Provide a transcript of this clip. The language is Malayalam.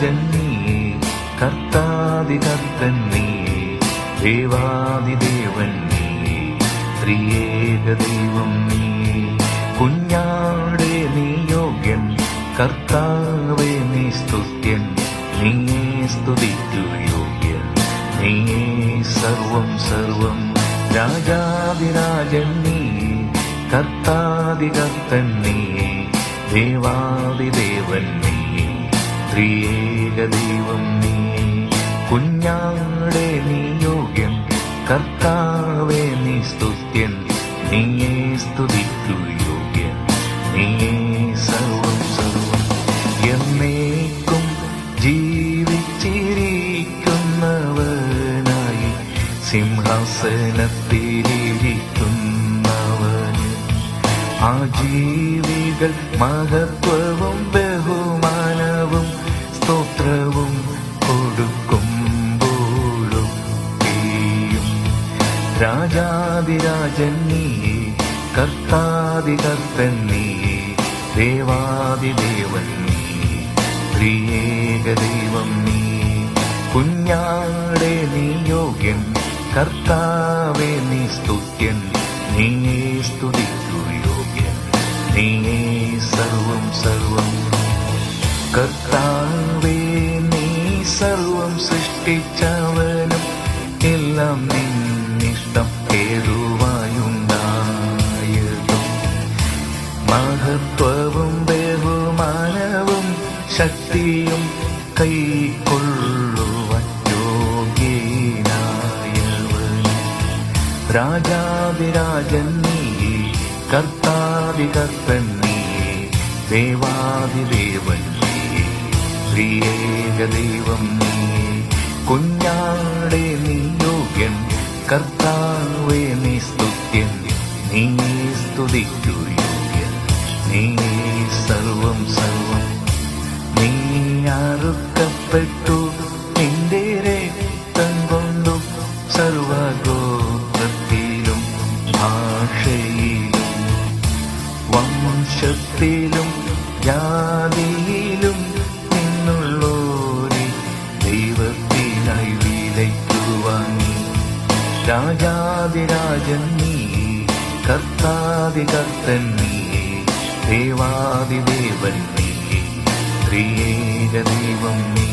രാജാതിരാജൻ നീയേ, കർത്താതികർത്തൻ നീയേ, ദേവാതിദേവൻ നീയേ, ത്രിയേക ദൈവം നീയേ. കുഞ്ഞാടേ നീ യോഗ്യൻ, കർത്താവേ നീ സ്തുത്യൻ, നീയേ സ്തുതിക്കു യോഗ്യൻ, നീയേ സർവം സർവം. രാജാതിരാജൻ നീയേ, കർത്താതികർത്തൻ നീയേ, ദേവാതിദേവൻ നീയേ, ത്രിയേക ദൈവം നീയേ. കുഞ്ഞാടേ നീ യോഗ്യൻ, കർത്താവേ നീ സ്തുത്യൻ, നീയേ സ്തുതിക്കു യോഗ്യൻ, നീയേ സർവം സർവം. എന്നേക്കും ജീവിച്ചിരിക്കുന്നവനായി സിംഹാസനത്തിലിരിക്കുന്നവന് ആ ജീവികൾ മഹത്വവും ബഹുമാനവും സ്തോത്രവും കൊടുക്കുമ്പോഴൊക്കെയും. രാജാതിരാജൻ നീയേ, കർത്താതികർത്തൻ നീയേ, ദേവാതിദേവൻ നീയേ, ത്രിയേക ദൈവം നീയേ. കുഞ്ഞാടേ നീ യോഗ്യൻ, കർത്താവേ നീ സ്തുത്യൻ, നീയേ സ്തുതിക്കു യോഗ്യൻ, നീയേ സർവം സർവം. കർത്താവേ നീ സർവം സൃഷ്ടിച്ചവനും എല്ലാം നിന്നിഷ്ടം ഹേതുവായുണ്ടായതും മഹത്വവും ബഹുമാനവും ശക്തിയും കൈക്കൊള്ളുവാൻ യോഗ്യനായവൻ. രാജാതിരാജൻ നീയേ, കർത്താതികർത്തൻ നീയേ, ദേവാതിദേവൻ നീയേ, ത്രിയേക ദൈവം നീയേ. കുഞ്ഞാടേ നീ യോഗ്യൻ, കർത്താവേ നീ സ്തുത്യൻ, നീയേ സ്തുതിക്കു യോഗ്യൻ, നീയേ സർവം സർവം. നീ അറുക്കപ്പെട്ടു നിന്റെ രക്തം കൊണ്ടു സർവഗോത്രത്തിലും ഭാഷയിലും വംശത്തിലും ജാതിയിലും നിന്നുള്ളോരെ ദൈവത്തിനായി വിലയ്ക്കു വാങ്ങി. രാജാതിരാജൻ നീയേ, കർത്താതികർത്തൻ നീയേ, ദേവാതിദേവൻ നീയേ, ത്രിയേക ദൈവം നീ.